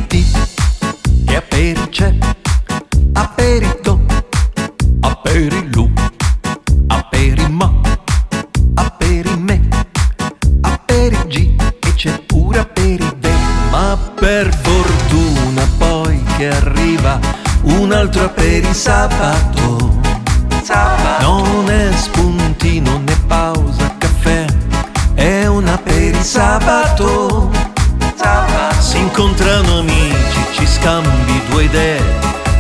aperiti e aperice, aperito, aperilu, aperima, aperime, aperigi e c'è pure aperive. Ma per fortuna poi che arriva un altro aperisabato. Non è spuntino né pausa caffè, è un aperisabato. Si incontrano amici, ci scambi due idee,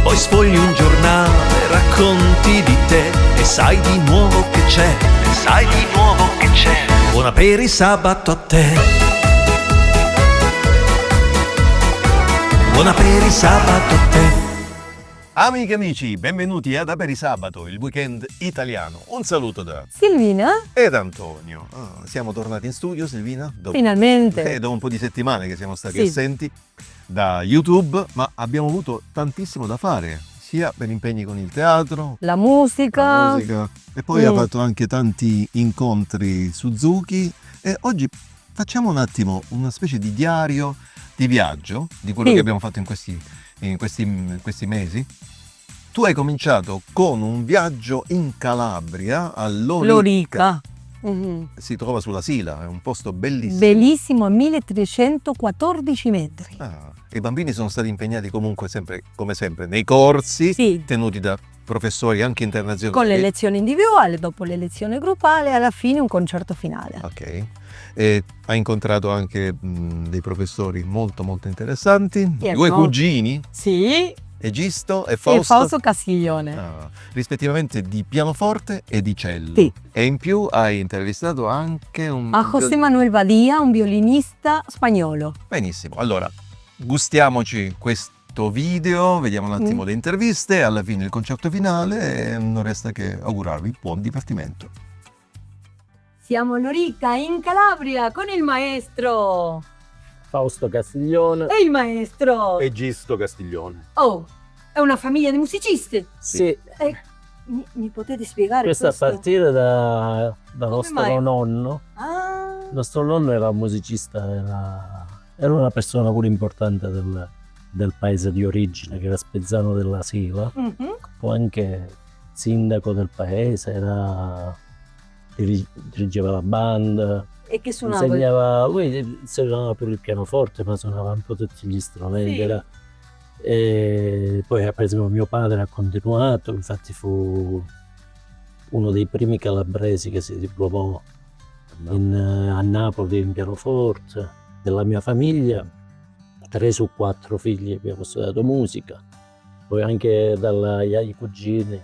poi sfogli un giornale, racconti di te e sai di nuovo che c'è, e sai di nuovo che c'è. Buon aperisabato a te. Buon aperisabato a te. Amiche e amici, benvenuti ad Aperisabato, il weekend italiano. Un saluto da Silvina? ed Antonio. Siamo tornati in studio, Silvina? Finalmente. Dopo un po' di settimane che siamo stati Sì. assenti da YouTube, ma abbiamo avuto tantissimo da fare, sia per impegni con il teatro, La musica. la musica, e poi ha fatto anche tanti incontri Suzuki. E oggi facciamo un attimo una specie di diario di viaggio, di quello che abbiamo fatto in questi mesi. Tu hai cominciato con un viaggio in Calabria a Lorica. Si trova sulla Sila, è un posto bellissimo. Bellissimo, a 1314 metri. I bambini sono stati impegnati comunque sempre, come sempre, nei corsi Sì. tenuti da professori anche internazionali. Con le lezioni individuali, dopo le lezioni gruppali, alla fine un concerto finale. Ok. E hai incontrato anche dei professori molto molto interessanti, Yes, due no? cugini, Sì, Egisto e e Fausto. Fausto Castiglione. Rispettivamente di pianoforte e di cello. Sì. E in più hai intervistato anche A José Manuel Badia, un violinista spagnolo. Benissimo, allora gustiamoci questo video, vediamo un attimo le interviste, alla fine il concerto finale e non resta che augurarvi buon divertimento. Siamo a Lorica, in Calabria, con il maestro. Fausto Castiglione. E il maestro. Egisto Castiglione. Oh, è una famiglia di musicisti. Sì, Mi potete spiegare questo a partire da mai? nostro nonno. Ah, Il nostro nonno era un musicista, era una persona pure importante del paese di origine, che era Spezzano della Sila. Poi anche sindaco del paese, dirigeva la band. e che suonava? Lui insegnava per il pianoforte, ma suonava un po' tutti gli strumenti. Sì. E poi per esempio mio padre ha continuato, infatti fu uno dei primi calabresi che si diplomò a Napoli in pianoforte. Della mia famiglia 3 su 4 figli abbiamo studiato musica, poi anche dai cugini.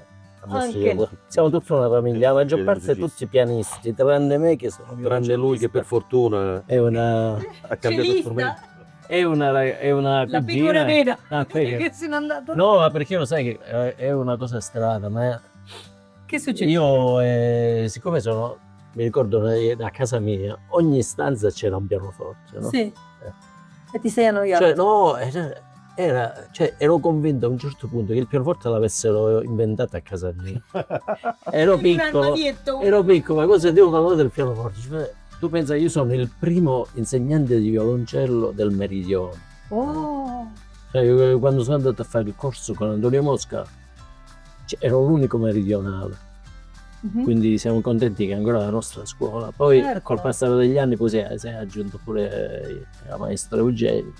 Siamo tutta una famiglia, la maggior parte tutti pianisti, tranne me che sono Tranne lui che per fortuna è una ha cambiato strumento. è una La cugina. figura vera. Perché? Che se n'è andato. No, ma perché lo sai che è una cosa strana, ma Che succede? io siccome mi ricordo a casa mia, ogni stanza c'era un pianoforte, no? Sì. E ti sei annoiato? Cioè, no, ero convinto a un certo punto che il pianoforte l'avessero inventato a casa mia. Ero piccolo, ma cosa devo parlare del pianoforte? Cioè, tu pensa, io sono il primo insegnante di violoncello del Meridione. Oh. Cioè, io, quando sono andato a fare il corso con Antonio Mosca, ero l'unico meridionale. Quindi siamo contenti che è ancora la nostra scuola. Poi col passare degli anni poi si è aggiunto pure la maestra Eugenio.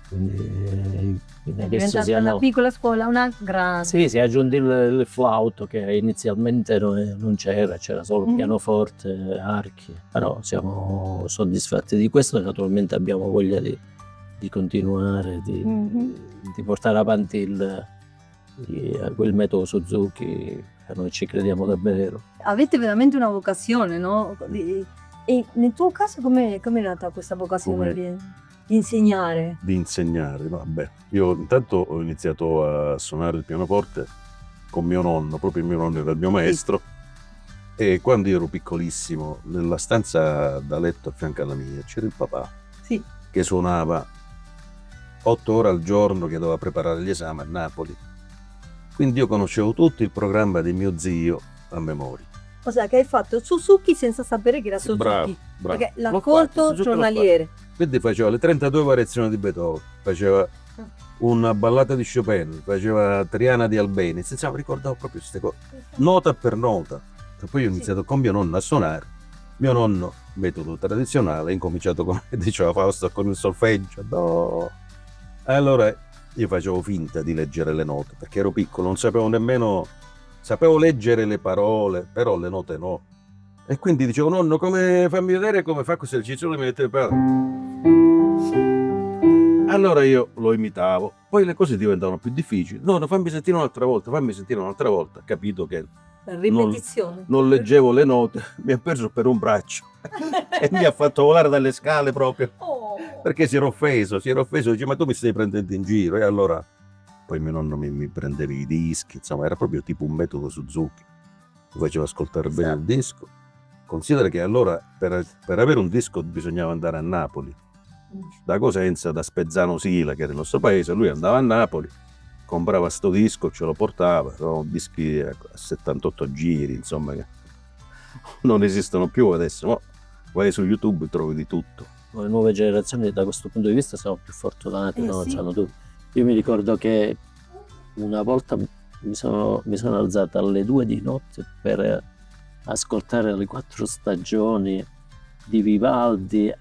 Quindi È adesso diventata una piccola scuola, una grande. Sì, si è aggiunto il flauto che inizialmente non c'era solo pianoforte, archi. Però siamo soddisfatti di questo e naturalmente abbiamo voglia di continuare, di portare avanti quel metodo Suzuki. Noi ci crediamo davvero. Avete veramente una vocazione, no? E nel tuo caso com'è nata questa vocazione di insegnare? Di insegnare, vabbè. Io intanto ho iniziato a suonare il pianoforte con mio nonno, proprio mio nonno era il mio maestro. E quando io ero piccolissimo, nella stanza da letto a fianco alla mia, c'era il papà che suonava 8 ore al giorno, che doveva preparare gli esami a Napoli. Quindi io conoscevo tutto il programma di mio zio a memoria. O sea, che hai fatto Suzuki senza sapere che era Suzuki. Bravo. Perché L'ho l'ascolto fatto, giornaliere. Quindi faceva le 32 variazioni di Beethoven, faceva una ballata di Chopin, faceva Triana di Albeniz, insomma ricordavo proprio queste cose, nota per nota. E poi ho iniziato con mio nonno a suonare. Mio nonno, metodo tradizionale, ha incominciato, come diceva Fausto, con il solfeggio. Do. E allora io facevo finta di leggere le note, perché ero piccolo, non sapevo nemmeno, sapevo leggere le parole, però le note no. E quindi dicevo, nonno, fammi vedere come fa questo esercizio, mi mette le parole. Allora io lo imitavo, poi le cose diventavano più difficili. Nonno, fammi sentire un'altra volta, fammi sentire un'altra volta. Capito che La ripetizione. non leggevo le note, mi ha preso per un braccio e mi ha fatto volare dalle scale proprio. Oh. Perché si era offeso, dice ma tu mi stai prendendo in giro. E allora poi mio nonno mi prendeva i dischi, insomma era proprio tipo un metodo Suzuki, mi faceva ascoltare bene il disco. Considera che allora per avere un disco bisognava andare a Napoli, da Cosenza, da Spezzano Sila, che era il nostro paese. Lui andava a Napoli, comprava sto disco, ce lo portava, erano dischi a 78 giri, insomma, che non esistono più adesso, ma vai su YouTube e trovi di tutto. Le nuove generazioni da questo punto di vista sono più fortunate, no? Sì. C'hanno tutto. Io mi ricordo che una volta mi sono alzato alle 2 di notte per ascoltare le 4 stagioni di Vivaldi,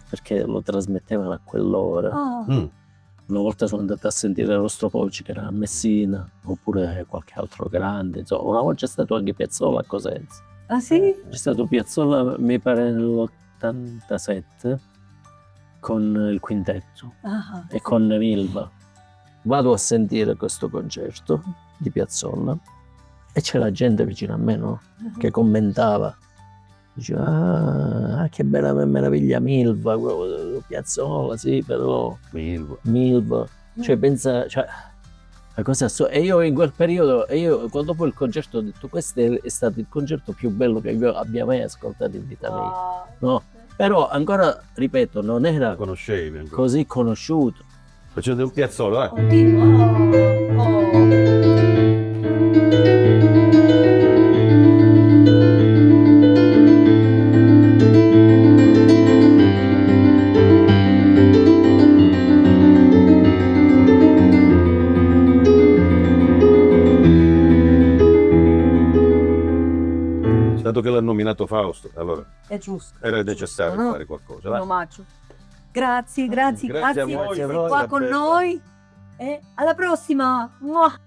perché lo trasmettevano a quell'ora. Ah. Una volta sono andato a sentire Rostropolci, che era a Messina, oppure qualche altro grande, insomma. Una volta c'è stato anche Piazzolla a Cosenza. Ah sì? C'è stato Piazzolla, mi pare nell'87, con il quintetto Ah, e con Milva. Vado a sentire questo concerto di Piazzolla e c'è la gente vicino a me, no? Che commentava. Diceva, che bella meraviglia Milva, Piazzolla, sì, però Milva. Cioè pensa, la cosa e io in quel periodo, quando dopo il concerto ho detto, questo è stato il concerto più bello che io abbia mai ascoltato in vita mia. No, però ancora, ripeto, non era La conoscevi ancora. così conosciuto. Facendo un piazzolo, dato che l'ha nominato Fausto, allora È giusto. era necessario No? fare qualcosa. Un Va? omaggio. Grazie, grazie, Grazie a grazie voi, per essere grazie, qua con Alberto. noi. Alla próxima. ¡Mua!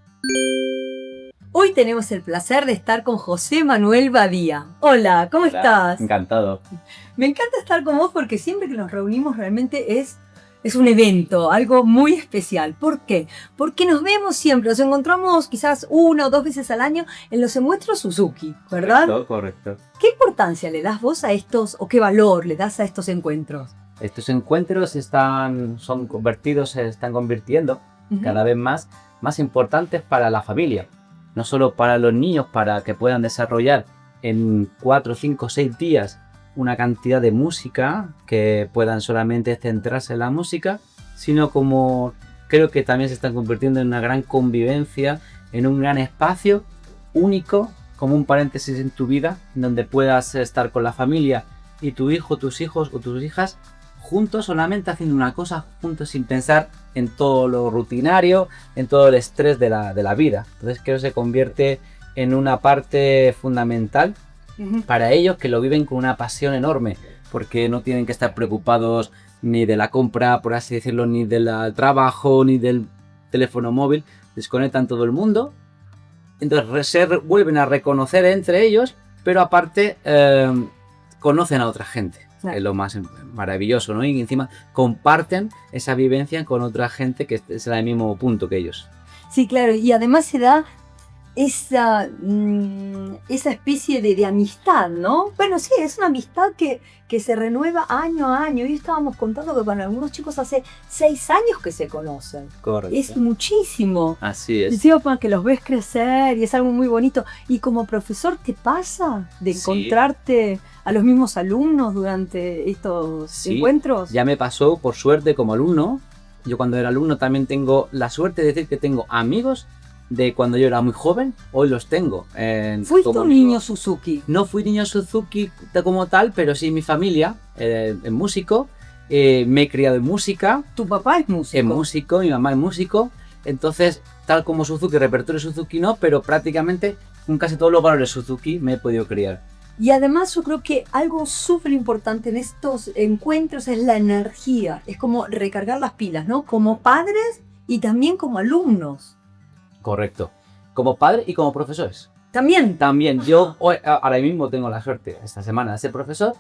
Hoy tenemos el placer de estar con José Manuel Badía. Hola, ¿cómo estás? Encantado. Me encanta estar con vos porque siempre que nos reunimos realmente es un evento, algo muy especial. ¿Por qué? Porque nos vemos siempre, nos encontramos quizás 1 o 2 veces al año en los encuentros Suzuki, ¿verdad? Correcto. ¿Qué importancia le das vos a estos o qué valor le das a estos encuentros? Estos encuentros se están convirtiendo cada vez más importantes para la familia. No solo para los niños, para que puedan desarrollar en 4, 5, 6 días una cantidad de música, que puedan solamente centrarse en la música, sino como creo que también se están convirtiendo en una gran convivencia, en un gran espacio único, como un paréntesis en tu vida, donde puedas estar con la familia y tu hijo, tus hijos o tus hijas juntos, solamente haciendo una cosa juntos, sin pensar en todo lo rutinario, en todo el estrés de la vida. Entonces creo que se convierte en una parte fundamental para ellos, que lo viven con una pasión enorme, porque no tienen que estar preocupados ni de la compra, por así decirlo, ni del trabajo, ni del teléfono móvil. Desconectan todo el mundo, entonces se vuelven a reconocer entre ellos, pero aparte conocen a otra gente. Claro. Es lo más maravilloso, ¿no? Y encima comparten esa vivencia con otra gente que es en el mismo punto que ellos. Sí, claro, y además se da esa especie de amistad, ¿no? Bueno, sí, es una amistad que se renueva año a año. Y estábamos contando que para algunos chicos hace 6 años que se conocen. Correcto. Es muchísimo. Así es. Decía que los ves crecer y es algo muy bonito. Y como profesor, ¿te pasa de Sí. encontrarte a los mismos alumnos durante estos Sí, encuentros? Ya me pasó, por suerte, como alumno. Yo cuando era alumno también tengo la suerte de decir que tengo amigos de cuando yo era muy joven. Hoy los tengo. Fuiste como un niño Suzuki. No fui niño Suzuki como tal, pero sí mi familia, es músico. Me he criado en música, Tu papá es músico. es músico, mi mamá es músico, entonces, tal como Suzuki, repertorio Suzuki no, pero prácticamente con casi todos los valores Suzuki me he podido criar. Y además yo creo que algo súper importante en estos encuentros es la energía. Es como recargar las pilas, ¿no? Como padres y también como alumnos. Correcto. Como padre y como profesores. También. También, yo ahora mismo tengo la suerte esta semana de ser profesor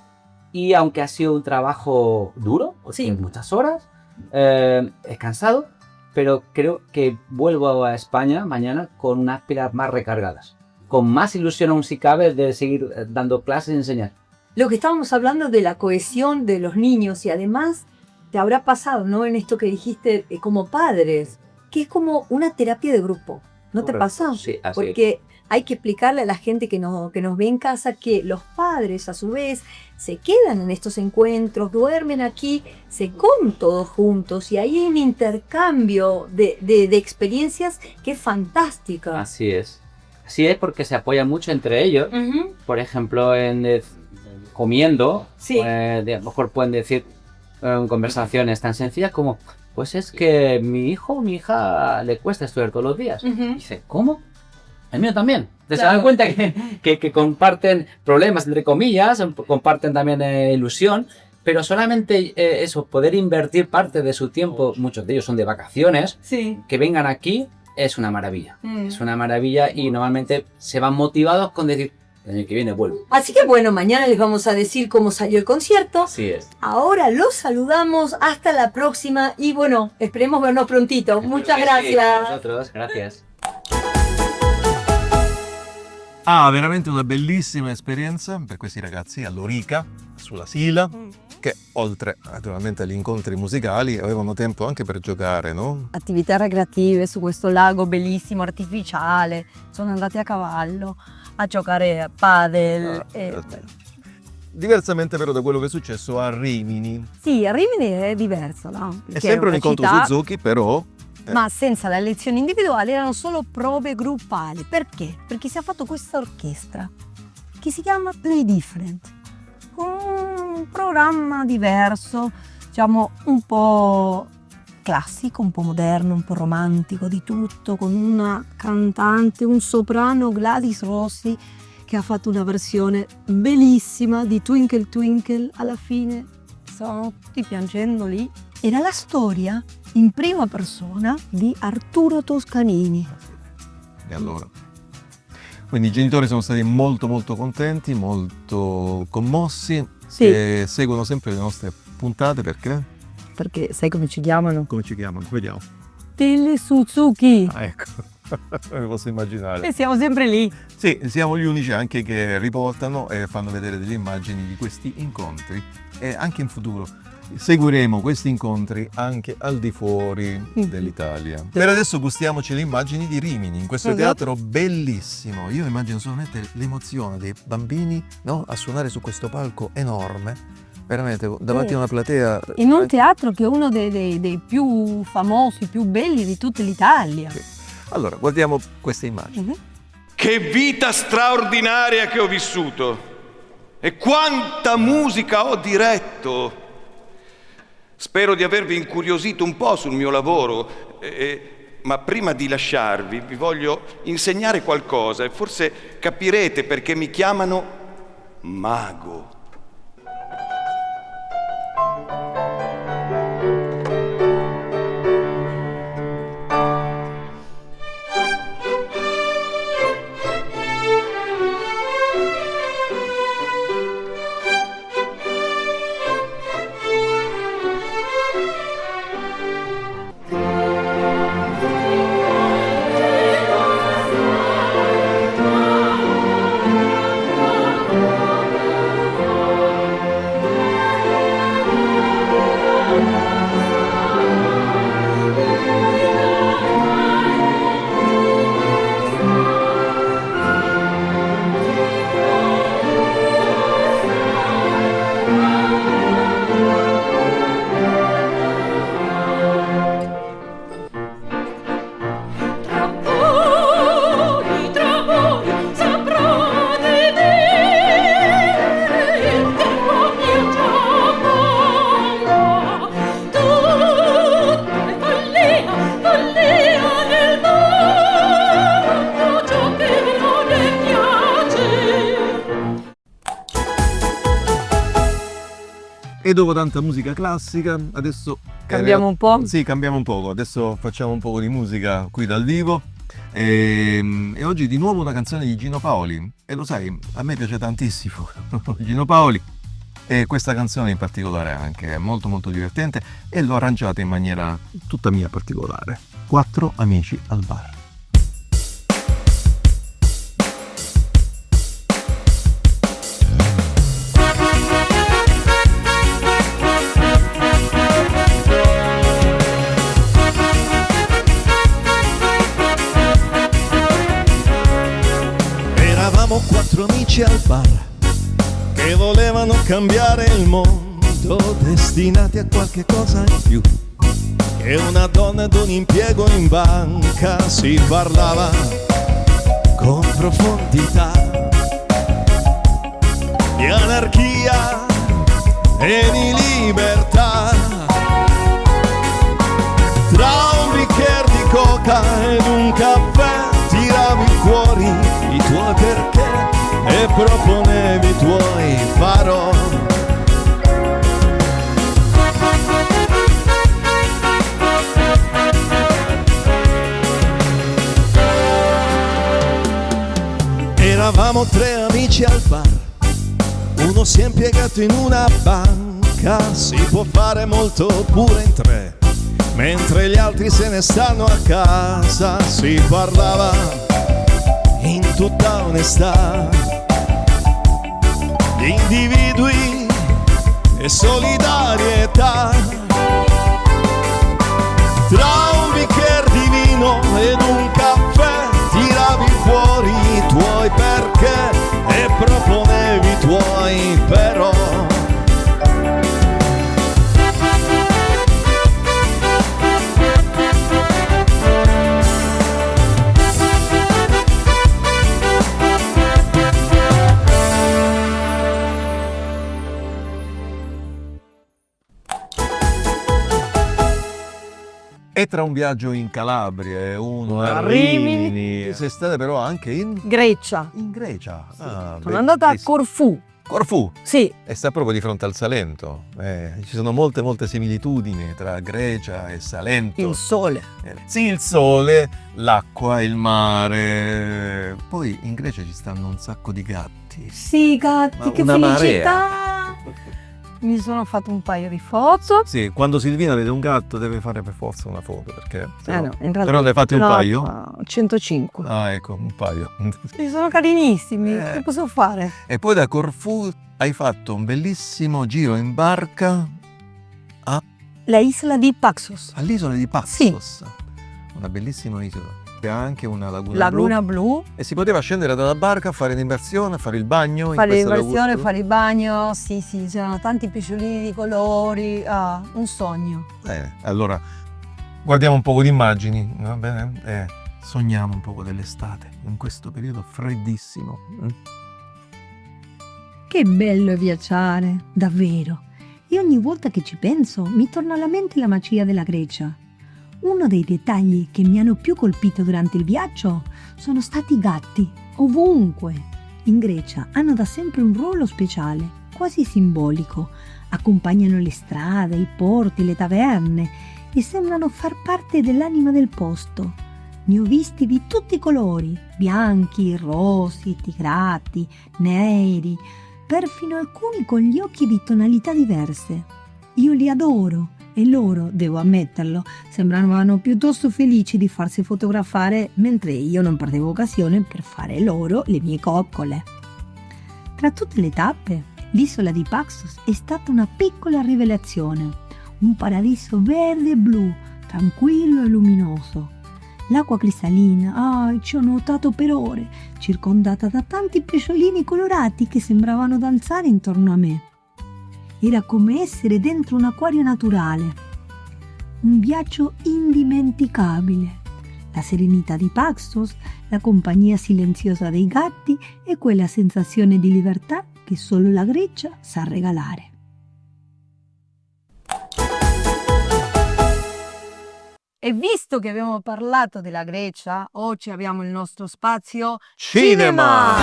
y aunque ha sido un trabajo duro, Sí. muchas horas, he cansado, pero creo que vuelvo a España mañana con unas pilas más recargadas, con más ilusión aún si cabe de seguir dando clases y enseñar. Lo que estábamos hablando de la cohesión de los niños y además te habrá pasado, ¿no? En esto que dijiste como padres, que es como una terapia de grupo. ¿No te Correcto. pasa? Sí, así Porque hay que explicarle a la gente que nos ve en casa que los padres a su vez se quedan en estos encuentros, duermen aquí, se comen todos juntos y ahí hay un intercambio de experiencias que es fantástica. Así es. Así es porque se apoyan mucho entre ellos. Ujú. Por ejemplo, comiendo, Sí. a lo mejor pueden decir conversaciones tan sencillas como, pues es que mi hijo o mi hija le cuesta estudiar todos los días. Ujú. Dice, ¿cómo? El mío también. Entonces se Claro. dan cuenta que comparten problemas, entre comillas, comparten también ilusión, pero solamente eso, poder invertir parte de su tiempo, muchos de ellos son de vacaciones, Sí. que vengan aquí es una maravilla. Mm. Es una maravilla y normalmente se van motivados con decir, el año que viene vuelvo. Así que bueno, mañana les vamos a decir cómo salió el concierto. Así es. Ahora los saludamos, hasta la próxima y bueno, esperemos vernos prontito. Muchas gracias. Nosotros, gracias. Veramente una bellissima esperienza per questi ragazzi a Lorica, sulla Sila, che oltre naturalmente agli incontri musicali avevano tempo anche per giocare, no? Attività recreative su questo lago bellissimo, artificiale, sono andati a cavallo a giocare a padel. Diversamente però da quello che è successo a Rimini. Sì, a Rimini è diverso, no? È Perché sempre un una incontro città, Suzuki, però ma senza le lezioni individuali, erano solo prove gruppali. Perché? Perché si è fatto questa orchestra che si chiama Play Different, un programma diverso, diciamo un po' classico, un po' moderno, un po' romantico di tutto, con una cantante, un soprano, Gladys Rossi, che ha fatto una versione bellissima di Twinkle Twinkle. Alla fine stavano tutti piangendo lì. Era la storia in prima persona di Arturo Toscanini. e allora. Quindi i genitori sono stati molto molto contenti, molto commossi Sì. e seguono sempre le nostre puntate perché? Perché sai come ci chiamano? Come ci chiamano? Vediamo. Tele Suzuki. Ah, ecco, mi posso immaginare. E siamo sempre lì. Sì, siamo gli unici anche che riportano e fanno vedere delle immagini di questi incontri e anche in futuro seguiremo questi incontri anche al di fuori dell'Italia. Per adesso gustiamoci le immagini di Rimini, in questo teatro bellissimo. Io immagino solamente l'emozione dei bambini, no? A suonare su questo palco enorme, veramente davanti a una platea. In un teatro che è uno dei più famosi, più belli di tutta l'Italia. Sì. Allora, guardiamo queste immagini. Che vita straordinaria che ho vissuto e quanta musica ho diretto. Spero di avervi incuriosito un po' sul mio lavoro, ma prima di lasciarvi vi voglio insegnare qualcosa e forse capirete perché mi chiamano mago. E dopo tanta musica classica, adesso Cambiamo un po'? Sì, cambiamo un poco. Adesso facciamo un po' di musica qui dal vivo. E oggi di nuovo una canzone di Gino Paoli. E lo sai, a me piace tantissimo Gino Paoli. E questa canzone in particolare anche è molto molto divertente e l'ho arrangiata in maniera tutta mia particolare. 4 amici al bar. Eravamo 4 amici al bar che volevano cambiare il mondo, destinati a qualche cosa in più che una donna ed un impiego in banca. Si parlava con profondità di anarchia e di libertà. Tra un bicchiere di coca ed un caffè tiravi fuori i tuoi perché e proponevi i tuoi farò. Eravamo 3 amici al bar, uno si è impiegato in una banca, si può fare molto pure in 3, mentre gli altri se ne stanno a casa. Si parlava in tutta onestà di individui e solidarietà. Tra un bicchiere di vino ed un caffè tiravi fuori i tuoi perché e proponevi i tuoi però. E tra un viaggio in Calabria e uno a Rimini. Rimini, sei stata però anche in Grecia. Grecia. Ah, Sono andata a bellissimo. Corfù. Corfù. Sì, E sta proprio di fronte al Salento. Ci sono molte similitudini tra Grecia e Salento. il sole. Sì, il sole, l'acqua, il mare. Poi in Grecia ci stanno un sacco di gatti. Sì, gatti, Ma che una felicità! Mi sono fatto un paio di foto. Sì, quando Silvina vede un gatto deve fare per forza una foto, perché se no- No, in realtà però ne hai fatti un no, paio? no, 105. Ah, ecco, un paio. Sì, sono carinissimi. Eh. Che posso fare? E poi da Corfù hai fatto un bellissimo giro in barca La isola di Paxos. all'isola di Paxos. Una bellissima isola. C'è anche una Laguna blu. E si poteva scendere dalla barca, fare l'immersione, fare il bagno. Fare in questa l'immersione, laguna. fare il bagno. Sì, c'erano tanti pesciolini di colori. Ah, un sogno. Allora, guardiamo un po' di immagini, va bene? Sogniamo un po' dell'estate, in questo periodo freddissimo. Che bello viaggiare, davvero. E ogni volta che ci penso mi torna alla mente la magia della Grecia. Uno dei dettagli che mi hanno più colpito durante il viaggio sono stati i gatti, ovunque. In Grecia hanno da sempre un ruolo speciale, quasi simbolico. Accompagnano le strade, i porti, le taverne e sembrano far parte dell'anima del posto. Ne ho visti di tutti i colori, bianchi, rossi, tigrati, neri, perfino alcuni con gli occhi di tonalità diverse. Io li adoro e loro, devo ammetterlo, sembravano piuttosto felici di farsi fotografare mentre io non perdevo occasione per fare loro le mie coccole. Tra tutte le tappe, l'isola di Paxos è stata una piccola rivelazione, un paradiso verde e blu, tranquillo e luminoso. L'acqua cristallina, ci ho nuotato per ore, circondata da tanti pesciolini colorati che sembravano danzare intorno a me. Era come essere dentro un acquario naturale. Un viaggio indimenticabile. La serenità di Paxos, la compagnia silenziosa dei gatti e quella sensazione di libertà che solo la Grecia sa regalare. E visto che abbiamo parlato della Grecia, oggi abbiamo il nostro spazio Cinema!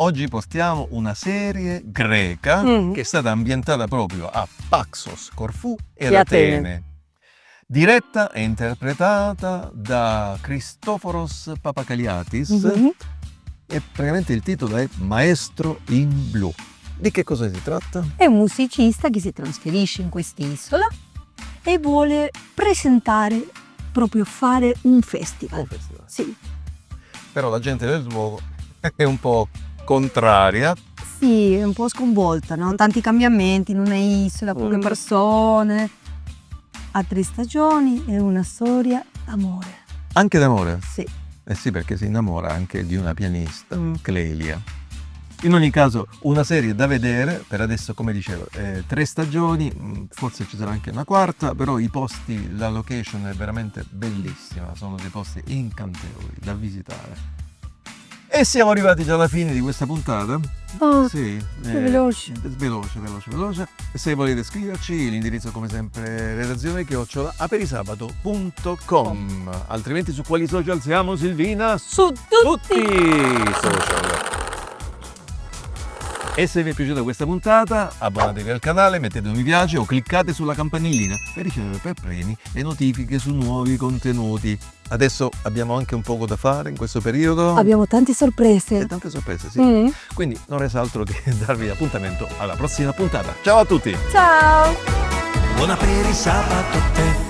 Oggi portiamo una serie greca che è stata ambientata proprio a Paxos, Corfù e Atene. Diretta e interpretata da Christoforos Papakaliatis e praticamente il titolo è Maestro in blu. Di che cosa si tratta? È un musicista che si trasferisce in quest'isola e vuole presentare, proprio fare un festival. Un festival. Sì. Però la gente del luogo è un po' contraria. Sì, è un po' sconvolta, no? Tanti cambiamenti in una isola, poche persone. Ha 3 stagioni e una storia d'amore. Anche d'amore? Sì. Eh sì, perché si innamora anche di una pianista, Clelia. In ogni caso, una serie da vedere, per adesso come dicevo, 3 stagioni, forse ci sarà anche una quarta, però i posti, la location è veramente bellissima, sono dei posti incantevoli da visitare. E siamo arrivati già alla fine di questa puntata. Oh, sì, veloce. Veloce. E se volete scriverci, l'indirizzo come sempre redazione@aperisabato.com. Altrimenti su quali social siamo, Silvina? Su tutti I social. E se vi è piaciuta questa puntata, abbonatevi al canale, mettete un mi piace o cliccate sulla campanellina per ricevere per primi le notifiche su nuovi contenuti. Adesso abbiamo anche un poco da fare in questo periodo. Abbiamo tante sorprese. E tante sorprese, sì. Quindi non resta altro che darvi appuntamento alla prossima puntata. Ciao a tutti! Ciao! Buon apperi sabato te.